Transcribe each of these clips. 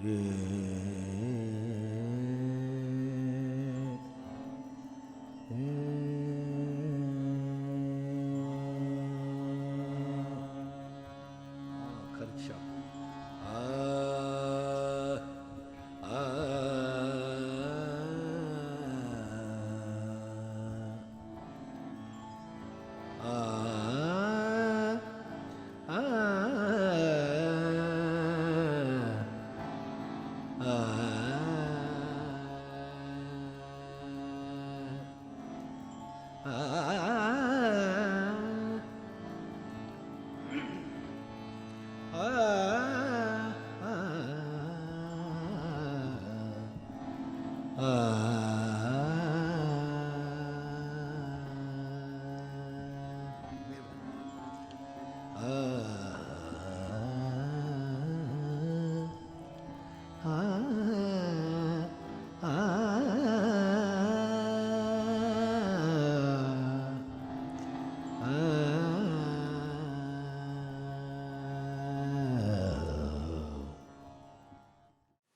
خرچہ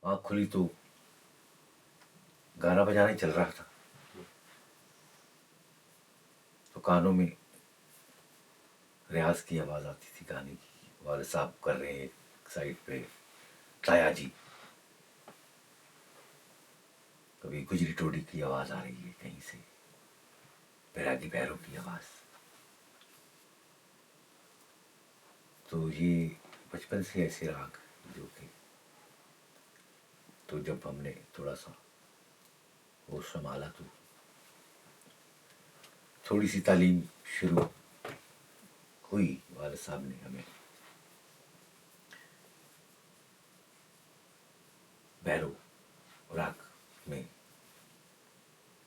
آنکھ کھلی تو گانا بجانا ہی چل رہا تھا، تو کانوں میں ریاض کی آواز آتی تھی گانے کی، والد صاحب کر رہے ہیں ایک سائڈ پہ تایا جی، کبھی گجری ٹوڈی کی آواز آ رہی ہے کہیں سے، بیراگی بہروں کی آواز. تو یہ بچپن سے ایسے راگ جو کہ تو جب ہم نے تھوڑا سا ہوش سنبھالا تو تھوڑی سی تعلیم شروع ہوئی. والد صاحب نے ہمیں بھیرو راگ میں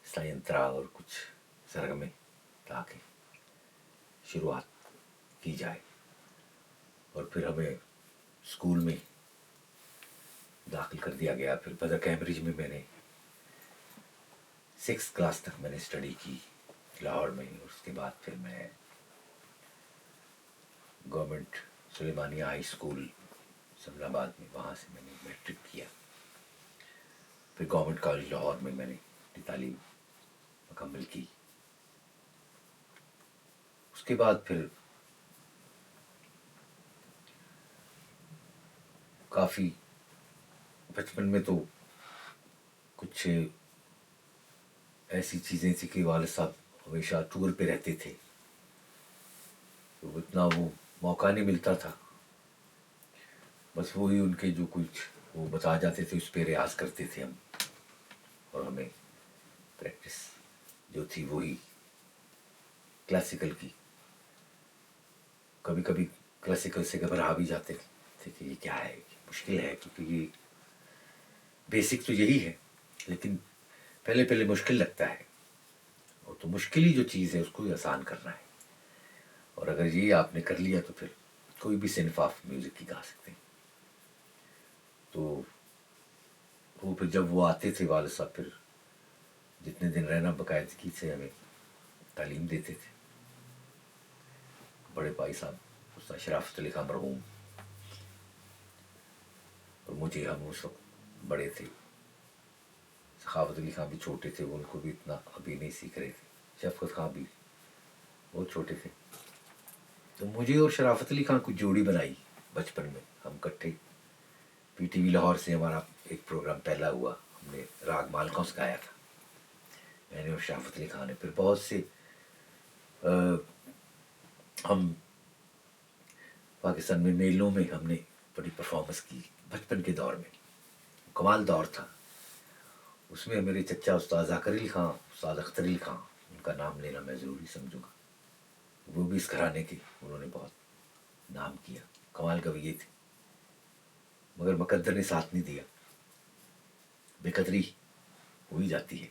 سینترا اور کچھ سرگمے تاکہ شروعات کی جائے، اور پھر ہمیں اسکول میں داخل کر دیا گیا. پھر بدر کیمبرج میں میں نے 6 کلاس تک میں نے اسٹڈی کی لاہور میں، اور اس کے بعد پھر میں government Sulaymaniyah high school small آباد میں، وہاں سے میں نے میٹرک کیا. پھر گورنمنٹ کالج لاہور میں میں نے اپنی تعلیم مکمل کی. اس کے بعد پھر کافی بچپن میں تو کچھ ایسی چیزیں تھیں کہ والد صاحب ہمیشہ ٹور پہ رہتے تھے، تو اتنا وہ موقع نہیں ملتا تھا. بس وہی ان کے جو کچھ وہ بتا جاتے تھے اس پہ ریاض کرتے تھے ہم، اور ہمیں پریکٹس جو تھی وہی کلاسیکل کی. کبھی کبھی کلاسیکل سے گھبرا بھی جاتے تھے کہ یہ کیا ہے، مشکل ہے، کیونکہ یہ بیسک تو یہی ہے، لیکن پہلے پہلے مشکل لگتا ہے، اور تو مشکل ہی جو چیز ہے اس کو ہی آسان کرنا ہے. اور اگر یہ آپ نے کر لیا تو پھر کوئی بھی صنف آپ میوزک کی گا سکتے ہیں. تو وہ پھر جب وہ آتے تھے والد صاحب، پھر جتنے دن رہنا باقاعدگی سے ہمیں تعلیم دیتے تھے. بڑے بھائی صاحب استاد شرافت علی خان مرحوم، اور مجھے، ہم اس وقت بڑے تھے، سخاوت علی خان بھی چھوٹے تھے، ان کو بھی اتنا ابھی نہیں سیکھ رہے تھے، شفقت خان بھی بہت چھوٹے تھے. تو مجھے اور شرافت علی خان کو جوڑی بنائی بچپن میں. ہم کٹھے پی ٹی وی لاہور سے ہمارا ایک پروگرام پہلا ہوا، ہم نے راگ مالکوس گایا تھا، میں نے اور شرافت علی خان نے. پھر بہت سے ہم پاکستان میں میلوں میں ہم نے بڑی پرفارمنس کی بچپن کے دور میں. کمال دور تھا. اس میں میرے چچا استاد ذاکر علی خان، استاد اختر علی خان، ان کا نام لینا میں ضروری سمجھوں گا. وہ بھی اس گھرانے کے، انہوں نے بہت نام کیا، کمال کا بھی یہ تھے. مگر مقدر نے ساتھ نہیں دیا، بے قدری ہو ہی جاتی ہے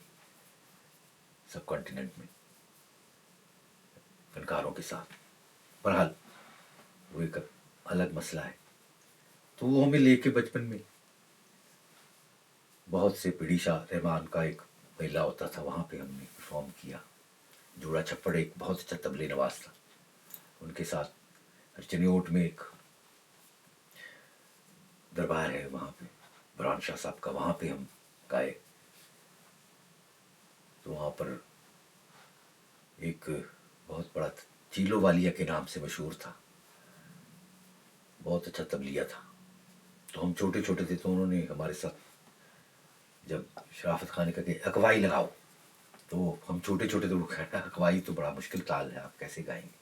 سب کانٹیننٹ میں فنکاروں کے ساتھ. بہرحال وہ ایک الگ مسئلہ ہے. تو وہ ہمیں لے کے بچپن میں بہت سے پیڑی شاہ رحمان کا ایک میلہ ہوتا تھا، وہاں پہ ہم نے پرفارم کیا. جوڑا چھپڑ ایک بہت اچھا تبلے نواز تھا، ان کے ساتھ ہرچنیوٹ میں ایک دربار ہے، وہاں پہ برہان شاہ صاحب کا، وہاں پہ ہم گائے. تو وہاں پر ایک بہت بڑا چیلو والیا کے نام سے مشہور تھا، بہت اچھا تبلیغ تھا. تو ہم چھوٹے چھوٹے تھے، تو انہوں نے ہمارے ساتھ جب شرافت خان نے کہا کہ اکوائی لگاؤ، تو ہم چھوٹے چھوٹے تو کہا اکوائی تو بڑا مشکل تال ہے، آپ کیسے گائیں گے.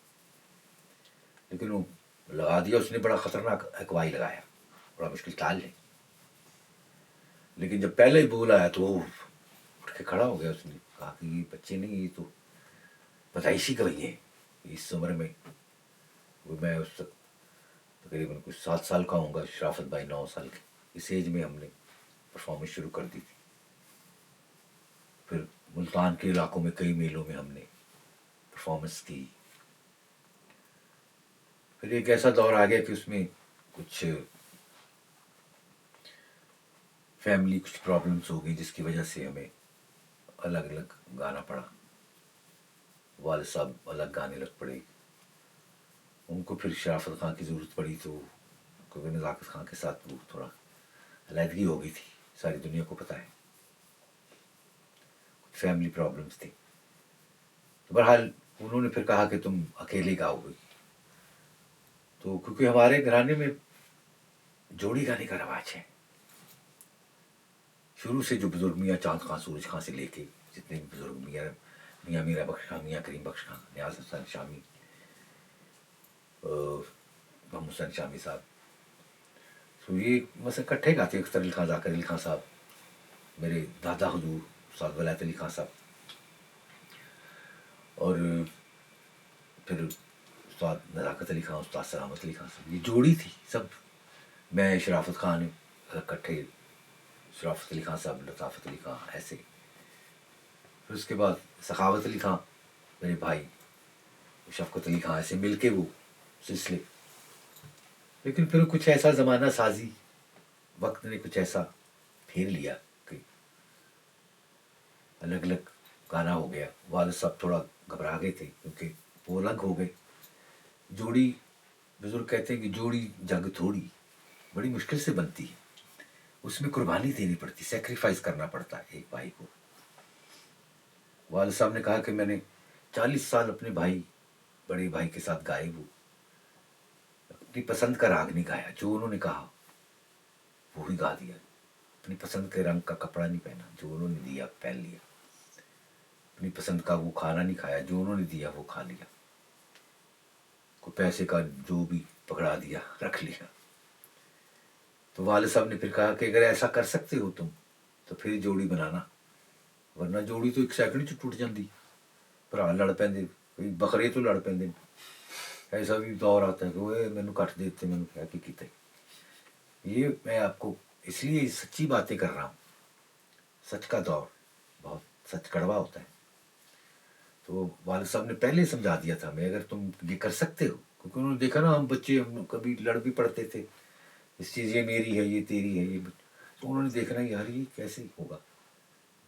لیکن وہ لگا دیا اس نے، بڑا خطرناک اکوائی لگایا، بڑا مشکل تال ہے. لیکن جب پہلے ہی بول آیا تو وہ اٹھ کے کھڑا ہو گیا. اس نے کہا کہ یہ بچے نہیں، یہ تو پیدائشی گوئی ہیں. اس عمر میں وہ، میں اس وقت تقریباً کچھ 7 سال کا ہوں گا، شرافت بھائی 9 سال کے. اس ایج میں ہم نے پرفارمنس شروع کر دی تھی. پھر ملتان کے علاقوں میں کئی میلوں میں ہم نے پرفارمنس کی. پھر ایک ایسا دور آ گیا کہ اس میں کچھ فیملی کچھ پرابلمس ہو گئی، جس کی وجہ سے ہمیں الگ الگ گانا پڑا. والد صاحب الگ گانے لگ پڑے. ان کو پھر شرافت خان کی ضرورت پڑی، تو کیونکہ نزاکت خان کے ساتھ وہ تھوڑا علیحدگی ہو گئی تھی، ساری دنیا کو پتہ ہے. کچھ فیملی پرابلمس تھی. تو بہرحال انہوں نے پھر کہا کہ تم اکیلے گاؤ گے. تو کیونکہ ہمارے گھرانے میں جوڑی گانے کا رواج ہے، شروع سے جو بزرگ میاں چاند خان، سورج خان سے لے کے جتنے بھی بزرگ میاں میرا بخش خان، میاں کریم بخش خان، نیاز حسن شامی، محمد حسین شامی صاحب، تو یہ مثلا کٹھے گاتے. اختر علی خان، ذاکر علی خان صاحب، میرے دادا حضور استاد ولایت علی خان صاحب، اور پھر استاد نزاکت علی خان، استاد سلامت علی خان صاحب، یہ جوڑی تھی سب. میں شرافت خان کٹھے، شرافت علی خان صاحب، لطافت علی خان، ایسے. پھر اس کے بعد سخاوت علی خان میرے بھائی، شفقت علی خان، ایسے مل کے وہ سلسلے. لیکن پھر کچھ ایسا زمانہ سازی وقت نے کچھ ایسا پھیر لیا کہ الگ الگ گانا ہو گیا. والد صاحب تھوڑا گھبرا گئے تھے کیونکہ وہ الگ ہو گئے. جوڑی، بزرگ کہتے ہیں کہ جوڑی جگ تھوڑی بڑی مشکل سے بنتی ہے، اس میں قربانی دینی پڑتی، سیکریفائز کرنا پڑتا ہے ایک بھائی کو. والد صاحب نے کہا کہ میں نے 40 سال اپنے بھائی، بڑے بھائی کے ساتھ گائے، وہ اپنی پسند کا راگ نہیں گایا، جو انہوں نے کہا وہی گا دیا. اپنی پسند کے رنگ کا کپڑا نہیں پہنا، جو انہوں نے دیا پہن لیا. اپنی پسند کا وہ کھانا نہیں کھایا، جو انہوں نے دیا وہ کھا لیا. کوئی پیسے کا جو بھی پکڑا دیا رکھ لیا. تو والد صاحب نے پھر کہا کہ اگر ایسا کر سکتے ہو تم تو پھر جوڑی بنانا، ورنہ جوڑی تو ایک سیکنڈ چ ٹوٹ جاندی. بھرا لڑ پیندے، کوئی بکرے تو لڑ پیندے. ایسا بھی دور آتا ہے کہ وہ مینو کٹ دیتے، مینو کیا کہ کیتے. یہ میں آپ کو اس لیے سچی باتیں کر رہا ہوں. سچ کا دور بہت سچ کڑوا ہوتا ہے. تو والد صاحب نے پہلے سمجھا دیا تھا ہمیں، اگر تم یہ کر سکتے ہو، کیونکہ انہوں نے دیکھا نا ہم بچے، ہم کبھی لڑ بھی پڑتے تھے، اس چیز یہ میری ہے، یہ تیری ہے، یہ. تو انہوں نے دیکھنا یار یہ کیسے ہوگا،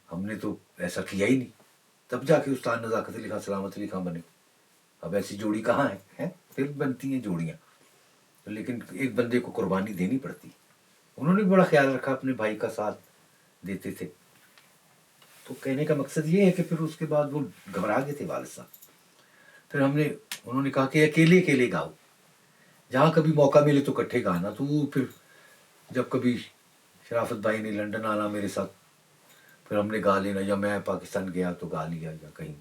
ہم نے تو ایسا کیا ہی نہیں. تب جا کے استاد نزاکت علی خان، سلامت علی خان بنے. اب ایسی جوڑی کہاں ہے؟ پھر بنتی ہیں جوڑیاں، لیکن ایک بندے کو قربانی دینی پڑتی. انہوں نے بڑا خیال رکھا، اپنے بھائی کا ساتھ دیتے تھے. تو کہنے کا مقصد یہ ہے کہ پھر اس کے بعد وہ گھبرا گئے تھے والد صاحب. پھر انہوں نے کہا کہ اکیلے اکیلے گاؤ، جہاں کبھی موقع ملے تو کٹھے گانا. تو وہ پھر جب کبھی شرافت بھائی نے لنڈن آنا میرے ساتھ، پھر ہم نے گا لینا، یا میں پاکستان گیا تو گا لیا، یا کہیں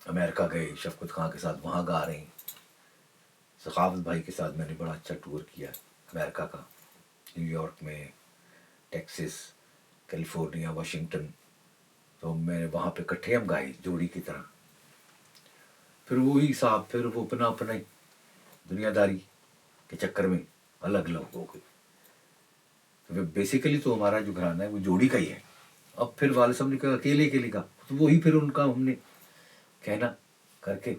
امریکہ گئے شفقت خان کے ساتھ وہاں گا رہے ہیں. سخاوت بھائی کے ساتھ میں نے بڑا اچھا ٹور کیا امریکہ کا، نیو یارک میں، ٹیکسس، کیلیفورنیا، واشنگٹن. تو میں نے وہاں پہ کٹھے ہم گائے جوڑی کی طرح. پھر وہی صاحب، پھر وہ اپنا اپنا دنیا داری کے چکر میں الگ الگ ہو گئے. تو بیسیکلی تو ہمارا جو گھرانہ ہے وہ جوڑی کا ہی ہے. اب پھر والد صاحب نے کہا اکیلے اکیلے کا، تو وہی پھر ان کا ہم نے کہنا کر کے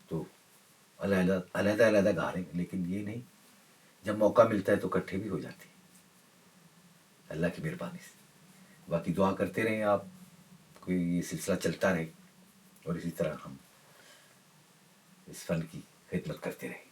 تو علیحدہ علیحدہ علیحدہ گا رہے ہیں. لیکن یہ نہیں، جب موقع ملتا ہے تو کٹھے بھی ہو جاتے ہیں اللہ کی مہربانی سے. باقی دعا کرتے رہیں آپ، کوئی یہ سلسلہ چلتا رہے، اور اسی طرح ہم اس فن کی خدمت کرتے رہیں.